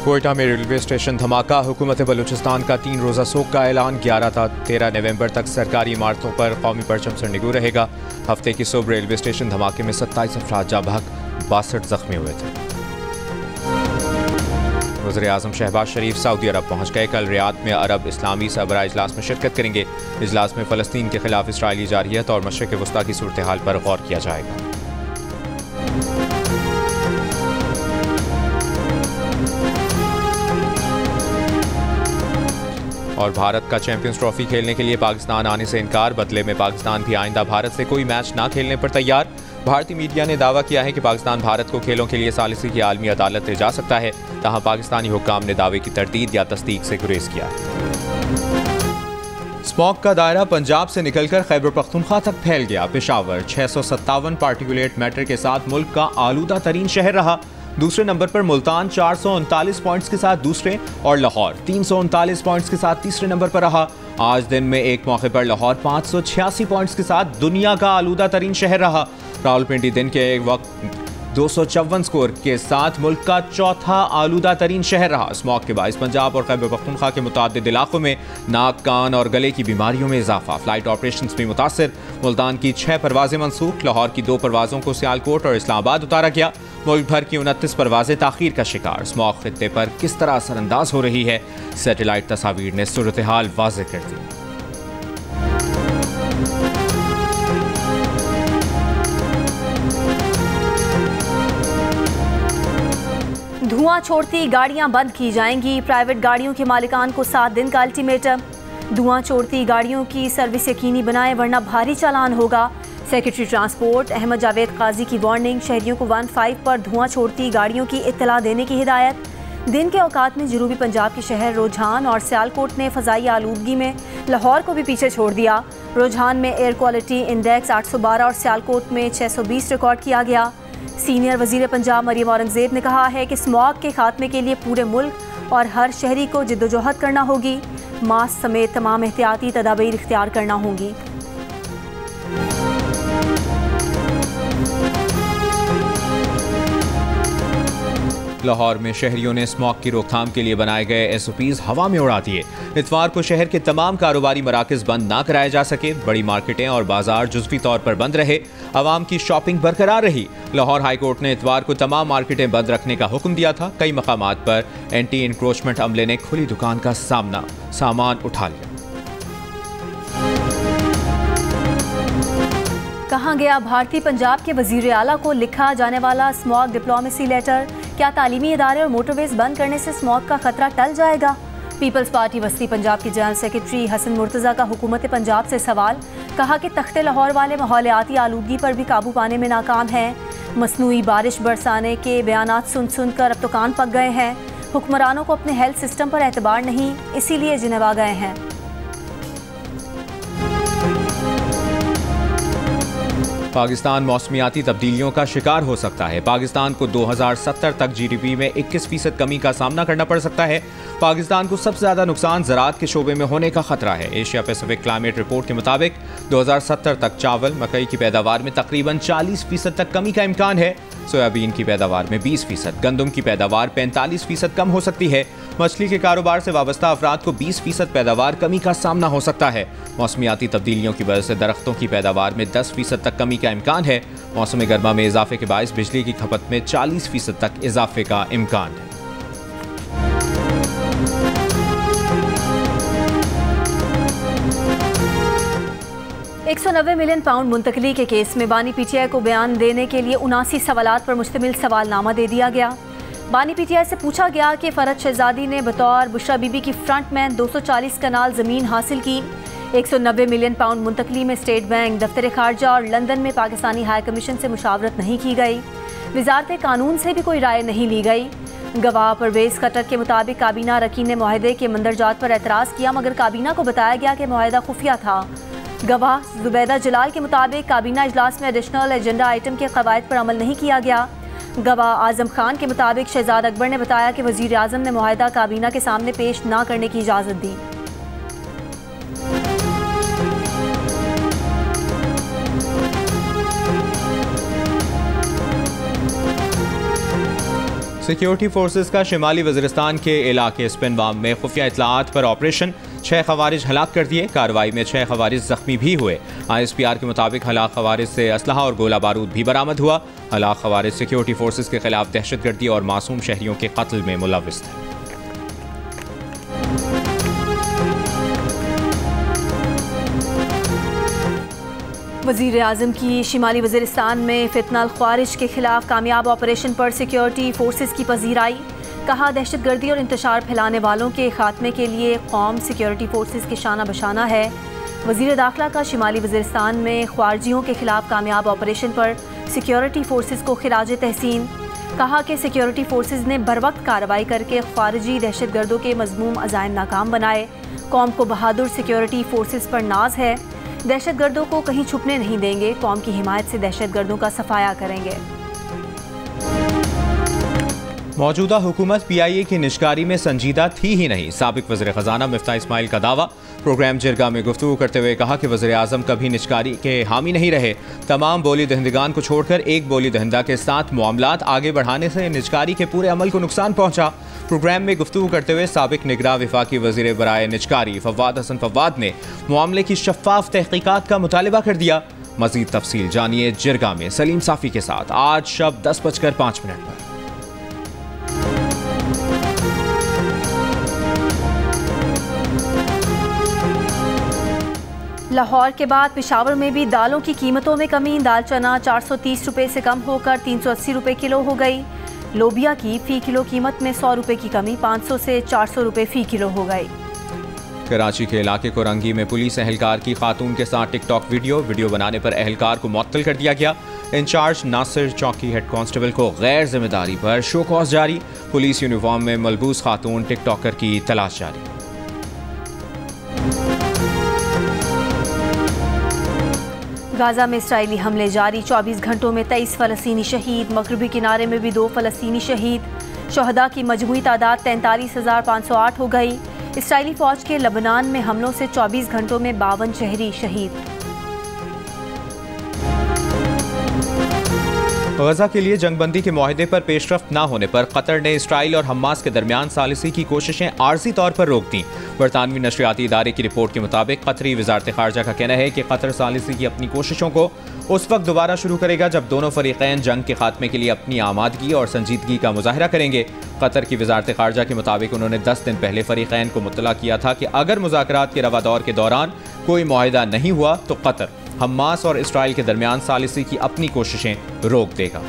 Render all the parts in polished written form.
कोयटा में railway station धमाका, हुकूमत बलूचिस्तान का 3 रोज़ा सोग का ऐलान। 11 था 13 नवंबर तक सरकारी इमारतों पर कौमी परचम सरनिगू रहेगा। हफ्ते की सुबह रेलवे स्टेशन धमाके में 27 अफराद जाँ बहक, 62 जख्मी हुए थे। वज़ीर आज़म शहबाज शरीफ सऊदी अरब पहुँच गए। कल रियाद में अरब इस्लामी सरबराह इजलास में शिरकत करेंगे। इजलास में फ़लस्तीन के खिलाफ इसराइली जारहियत और मशरिक़ वस्ता की सूरत हाल पर गौर किया जाएगा। और भारत का चैंपियंस ट्रॉफी खेलने के लिए पाकिस्तान आने से इनकार। बदले में पाकिस्तान भी आइंदा भारत से कोई मैच ना खेलने पर तैयार। भारतीय मीडिया ने दावा किया है कि पाकिस्तान भारत को खेलों के लिए सालिसी की आलमी अदालत ले जा सकता है। तहाँ पाकिस्तानी हुक्काम ने दावे की तरदीद या तस्दीक से गुरेज किया है। स्मॉग का दायरा पंजाब से निकलकर खैबर पख्तूनख्वा तक फैल गया। पेशावर 657 पार्टिकुलेट मैटर के साथ मुल्क का आलूदा तरीन शहर रहा। दूसरे नंबर पर मुल्तान 439 पॉइंट्स के साथ दूसरे और लाहौर 339 पॉइंट्स के साथ तीसरे नंबर पर रहा। आज दिन में एक मौके पर लाहौर 586 पॉइंट्स के साथ दुनिया का आलूदा तरीन शहर रहा। रावलपिंडी दिन के एक वक्त 254 स्कोर के साथ मुल्क का चौथा आलूदा तरीन शहर रहा। स्मॉग के बाइस पंजाब और खैबर पख्तूनख्वा के मुताद्दिद इलाकों में नाक, कान और गले की बीमारियों में इजाफा। फ्लाइट ऑपरेशंस भी मुतासर। मुल्तान की 6 परवाजें मनसूख। लाहौर की 2 परवाजों को सियालकोट और इस्लामाबाद उतारा गया। मुल्क भर की 29 परवाजें ताखीर का शिकार। स्मॉग खित्ते पर किस तरह असरअंदाज हो रही है, सैटेलाइट तस्वीर ने सूरत हाल वाज़ेह कर दी। धुआं छोड़ती गाड़ियां बंद की जाएंगी। प्राइवेट गाड़ियों के मालिकान को 7 दिन का अल्टीमेटम। धुआं छोड़ती गाड़ियों की सर्विस यकीनी बनाएं वरना भारी चालान होगा। सेक्रेटरी ट्रांसपोर्ट अहमद जावेद काजी की वार्निंग। शहरियों को 15 पर धुआं छोड़ती गाड़ियों की इत्तला देने की हिदायत। दिन के औकात में जनूबी पंजाब के शहर रुझान और सियालकोट ने फ़ज़ाई आलूदगी में लाहौर को भी पीछे छोड़ दिया। रुझान में एयर क्वालिटी इंडेक्स 812 और सियालकोट में 620 रिकॉर्ड किया गया। सीनियर वज़ीर पंजाब मरियम औरंगज़ेब ने कहा है कि स्मॉग के खात्मे के लिए पूरे मुल्क और हर शहरी को जिद्दोजहद करना होगी। मास्क समेत तमाम एहतियाती तदाबीर इख्तियार करना होंगी। लाहौर में शहरियों ने स्मॉग की रोकथाम के लिए बनाए गए SOPs हवा में उड़ा दिए। इतवार को शहर के तमाम कारोबारी मराकज़ बंद ना कराए जा सके। बड़ी मार्केटें और बाजार जुज़वी तौर पर बंद रहे। आवाम की शॉपिंग बरकरार रही। लाहौर हाई कोर्ट ने इतवार को तमाम मार्केटें बंद रखने का हुक्म दिया था। कई मकामात पर एंटी इंक्रोचमेंट अमले ने खुली दुकान का सामान उठा लिया। कहाँ गया भारतीय पंजाब के वज़ीर आला को लिखा जाने वाला स्मॉग डिप्लोमेसी लेटर? क्या तालीमी इदारे और मोटरवेज बंद करने से स्मॉग का खतरा टल जाएगा? पीपल्स पार्टी वस्ती पंजाब के जनरल सेक्रेटरी हसन मुर्तज़ा का हुकूमत पंजाब से सवाल। कहा कि तख्ते लाहौर वाले माहौलियाती आलूदगी पर भी काबू पाने में नाकाम हैं। मसनूई बारिश बरसाने के बयानात सुन कर अब तो कान पक गए हैं। हुक्मरानों को अपने हेल्थ सिस्टम पर एतबार नहीं, इसीलिए जिनेवा गए हैं। पाकिस्तान मौसमियाती तब्दीलियों का शिकार हो सकता है। पाकिस्तान को 2070 तक GDP में 21% कमी का सामना करना पड़ सकता है। पाकिस्तान को सबसे ज़्यादा नुकसान ज़राअत के शोबे में होने का खतरा है। एशिया पैसिफिक क्लाइमेट रिपोर्ट के मुताबिक 2070 तक चावल, मकई की पैदावार में तकरीबन 40% तक कमी का इम्कान है। सोयाबीन की पैदावार में 20%, गंदम की पैदावार 45% कम हो सकती है। मछली के कारोबार से वाबस्ता अफराद को 20% पैदावार कमी का सामना हो सकता है। मौसमियाती तब्दीलियों की वजह से दरख्तों की पैदावार में 10% तक कमी का इम्कान है। मौसम गर्मा में इजाफे के बायस बिजली की खपत में 40% तक इजाफे का इम्कान है। £190 मिलियन मुंतकली के केस में बानी PTI को बयान देने के लिए 79 सवालात पर मुश्तमिल सवालनामा दे दिया गया। बानी PTI से पूछा गया कि फ़रद शहजादी ने बतौर बुशरा बीबी की फ्रंटमैन 240 कनाल ज़मीन हासिल की। £190 मिलियन मुंतकली में स्टेट बैंक, दफ्तर खारजा और लंदन में पाकिस्तानी हाई कमीशन से मुशावरत नहीं की गई। वजारत कानून से भी कोई राय नहीं ली गई। गवाह परवेज़ खट्टर के मुताबिक काबीना रकीन ने मुआहदे के मंदरजात पर एतराज़ किया, मगर काबीना को बताया गया कि मुआहदा खुफिया था। गवाह जुबैदा जलाल के मुताबिक काबीना इजलास में एडिशनल एजेंडा आइटम के कवायद पर अमल नहीं किया गया। गवाह आजम खान के मुताबिक शहजाद अकबर ने बताया कि वज़ीर आज़म ने मुआहदा काबीना के सामने पेश न करने की इजाज़त दी। सिक्योरिटी फोर्सेस का शिमाली वज़ीरिस्तान के इलाके स्पिनवाम में खुफिया इत्तलाआत पर ऑपरेशन, 6 खवारिज हलाक कर दिए। कार्रवाई में 6 खवारिज जख्मी भी हुए। ISPR के मुताबिक हलाक खवारिज से असलहा और गोला बारूद भी बरामद हुआ। हलाक खवारिज सिक्योरिटी फोर्सेस के खिलाफ दहशतगर्दी और मासूम शहरियों के कत्ल में मुलव्विस थे। वज़ीर आज़म की शिमाली वज़ीरिस्तान में फितनल ख्वारिज के खिलाफ कामयाब ऑपरेशन पर सिक्योरिटी फोर्सेस की पजीराई। कहा, दहशतगर्दी और इंतशार फैलाने वालों के खात्मे के लिए कौम सिक्योरिटी फोर्सेस के शाना बशाना है। वज़ीर दाखिला का शिमाली वज़ीरिस्तान में ख्वारजियों के खिलाफ कामयाब ऑपरेशन पर सिक्योरिटी फोर्सेस को खिराज तहसीन। कहा कि सिक्योरिटी फोर्सेस ने बरवक्त कार्रवाई करके ख्वारजी दहशतगर्दों के मज़मूम अज़ाइम नाकाम बनाए। कौम को बहादुर सिक्योरिटी फोर्सेस पर नाज है। दहशतगर्दों को कहीं छुपने नहीं देंगे। कौम की हिमायत से दहशतगर्दों का सफाया करेंगे। मौजूदा हुकूमत PIA की निष्कारी में संजीदा थी ही नहीं। साबिक वज़ीर ख़जाना मिफ्ता इस्माइल का दावा। प्रोग्राम जिरगा में गुफ्तगू करते हुए कहा कि वज़ीर आज़म कभी निष्कारी के हामी नहीं रहे। तमाम बोली दहिंदगान को छोड़कर एक बोली दहिंदा के साथ मामलात आगे बढ़ाने से निष्कारी के पूरे अमल को नुकसान पहुंचा। प्रोग्राम में गुफ्तगू करते हुए साबिक निगरान वफाकी वज़ीर बराए निष्कारी फवाद हसन फवाद ने मामले की शफ़ाफ तहक़ीक़ात का मुतालबा कर दिया। मज़ीद तफसील जानिए जिरगा में सलीम साफ़ी के साथ आज शब 10:05 पर। लाहौर के बाद पेशावर में भी दालों की कीमतों में कमी। दाल चना 430 रुपये से कम होकर 380 रुपये किलो हो गई। लोबिया की फ़ी किलो कीमत में 100 रुपये की कमी 500 से 400 रुपये फ़ी किलो हो गई। कराची के इलाके कोरंगी में पुलिस एहलकार की खातून के साथ टिकटॉक वीडियो बनाने पर एहलकार को मुअत्तल कर दिया गया। इंचार्ज नासिर चौकी हेड कांस्टेबल को गैर जिम्मेदारी पर शो कॉज जारी। पुलिस यूनिफॉर्म में मलबूस खातून टिकटॉकर की तलाश जारी। गाजा में इसराइली हमले जारी। 24 घंटों में 23 फ़लस्तीनी शहीद। मगरबी किनारे में भी 2 फ़लस्तीनी शहीद। शहदा की मजमूई तादाद 43,508 हो गई। इसराइली फ़ौज के लबनान में हमलों से 24 घंटों में 52 शहरी शहीद। गजा के लिए जंगबंदी के मुआहदे पर पेशरफ्त न होने पर कतर ने इसराइल और हमास के दरमियान सालिसी की कोशिशें आर्जी तौर पर रोक दी। बरतानवी नशरियाती इदारे की रिपोर्ट के मुताबिक कतरी वजारत खारजा का कहना है कि कतर सालिसी की अपनी कोशिशों को उस वक्त दोबारा शुरू करेगा जब दोनों फरीकैन जंग के खात्मे के लिए अपनी आमादगी और संजीदगी का मुजाहरा करेंगे। कतर की वजारत खारजा के मुताबिक उन्होंने 10 दिन पहले फरीकैन को मुत्तला किया था कि अगर मुज़ाकरात के रवा दौर के दौरान कोई मुआहिदा नहीं हुआ तो कतर हमास और इसराइल के दरमियान सालिसी की अपनी कोशिशें रोक देगा।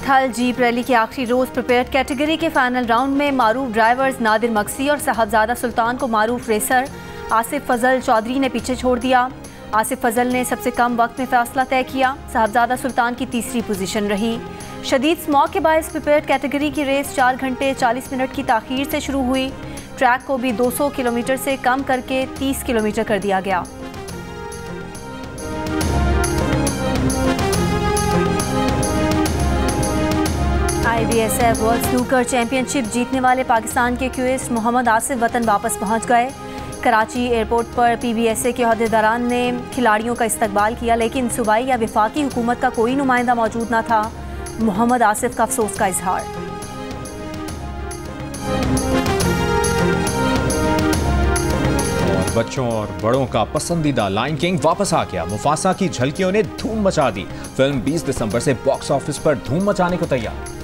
थल जीप रैली के आखिरी रोज प्रिपेयर्ड कैटेगरी के फाइनल राउंड में मारूफ ड्राइवर्स नादिर मक्सी और साहबजादा सुल्तान को मारूफ रेसर आसिफ फजल चौधरी ने पीछे छोड़ दिया। आसिफ फजल ने सबसे कम वक्त में फैसला तय किया। साहबजादा सुल्तान की तीसरी पोजीशन रही। शदीद स्मॉग के बायस प्रिपेयर्ड कैटेगरी की रेस 4 घंटे 40 मिनट की ताखीर से शुरू हुई। ट्रैक को भी 200 किलोमीटर से कम करके 30 किलोमीटर कर दिया गया। IBSF वर्ल्ड स्नूकर चैंपियनशिप जीतने वाले पाकिस्तान के क्यूइस्ट मोहम्मद आसिफ वतन वापस पहुंच गए। कराची एयरपोर्ट पर PBSA के अहदेदारान ने खिलाड़ियों का इस्तकबाल किया, लेकिन सूबाई या वफाकी हुकूमत का कोई नुमाइंदा मौजूद न था। मोहम्मद आसिफ का अफसोस का इजहार। और बच्चों और बड़ों का पसंदीदा लायन किंग वापस आ गया। मुफासा की झलकियों ने धूम मचा दी। फिल्म 20 दिसंबर से बॉक्स ऑफिस पर धूम मचाने को तैयार।